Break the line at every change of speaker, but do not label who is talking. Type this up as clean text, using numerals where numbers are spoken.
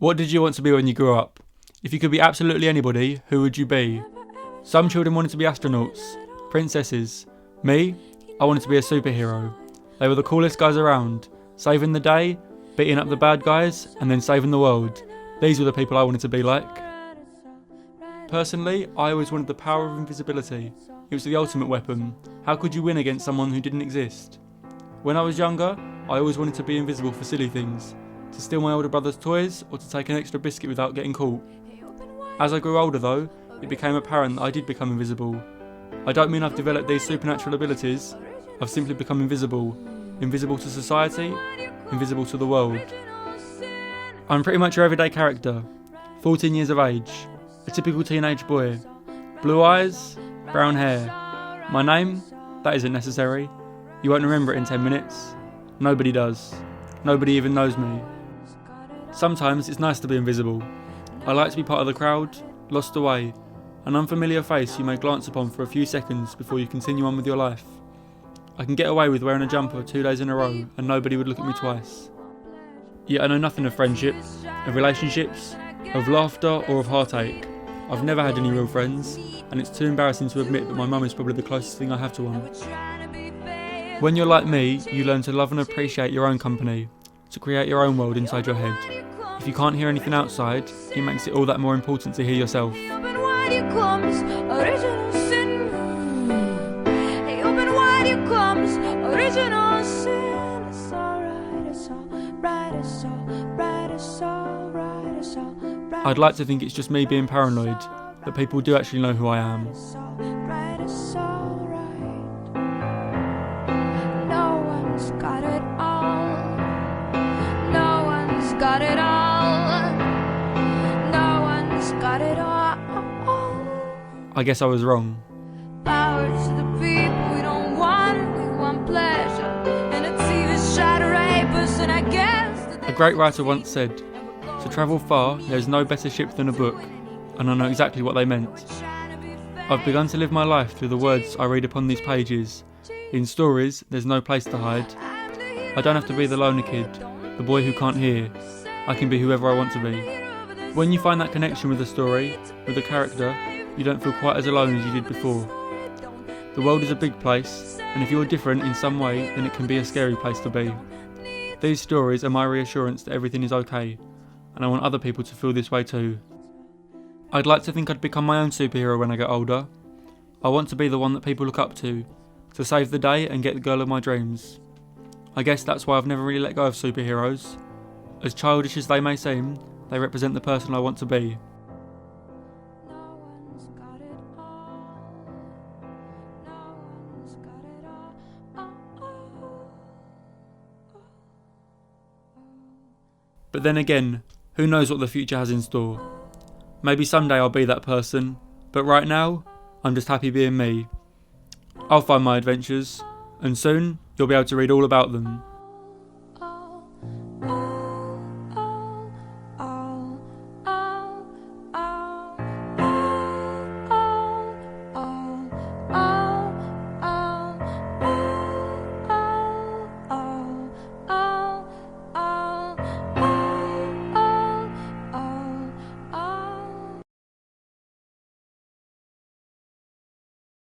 What did you want to be when you grew up? If you could be absolutely anybody, who would you be? Some children wanted to be astronauts, princesses. Me? I wanted to be a superhero. They were the coolest guys around, saving the day, beating up the bad guys, and then saving the world. These were the people I wanted to be like. Personally, I always wanted the power of invisibility. It was the ultimate weapon. How could you win against someone who didn't exist? When I was younger, I always wanted to be invisible for silly things. To steal my older brother's toys, or to take an extra biscuit without getting caught. As I grew older though, it became apparent that I did become invisible. I don't mean I've developed these supernatural abilities, I've simply become invisible. Invisible to society, invisible to the world. I'm pretty much your everyday character. 14 years of age, a typical teenage boy. Blue eyes, brown hair. My name? That isn't necessary. You won't remember it in 10 minutes. Nobody does. Nobody even knows me. Sometimes it's nice to be invisible. I like to be part of the crowd, lost away, an unfamiliar face you may glance upon for a few seconds before you continue on with your life. I can get away with wearing a jumper 2 days in a row and nobody would look at me twice. Yet I know nothing of friendship, of relationships, of laughter or of heartache. I've never had any real friends, and it's too embarrassing to admit that my mum is probably the closest thing I have to one. When you're like me, you learn to love and appreciate your own company, to create your own world inside your head. If you can't hear anything outside, it makes it all that more important to hear yourself. I'd like to think it's just me being paranoid, that people do actually know who I am.
No one's got it all. No one's got it all. No one's got it all.
I guess I was wrong.
Power to the people, we don't want it, we want pleasure. And it's even try to rape us, and I guess
A great writer once said, "To travel far, there is no better ship than a book," and I know exactly what they meant. I've begun to live my life through the words I read upon these pages. In stories, there's no place to hide. I don't have to be the loner kid, the boy who can't hear. I can be whoever I want to be. When you find that connection with the story, with the character, you don't feel quite as alone as you did before. The world is a big place, and if you're different in some way, then it can be a scary place to be. These stories are my reassurance that everything is okay, and I want other people to feel this way too. I'd like to think I'd become my own superhero when I get older. I want to be the one that people look up to save the day and get the girl of my dreams. I guess that's why I've never really let go of superheroes. As childish as they may seem, they represent the person I want to be. But then again, who knows what the future has in store? Maybe someday I'll be that person, but right now, I'm just happy being me. I'll find my adventures, and soon you'll be able to read all about them.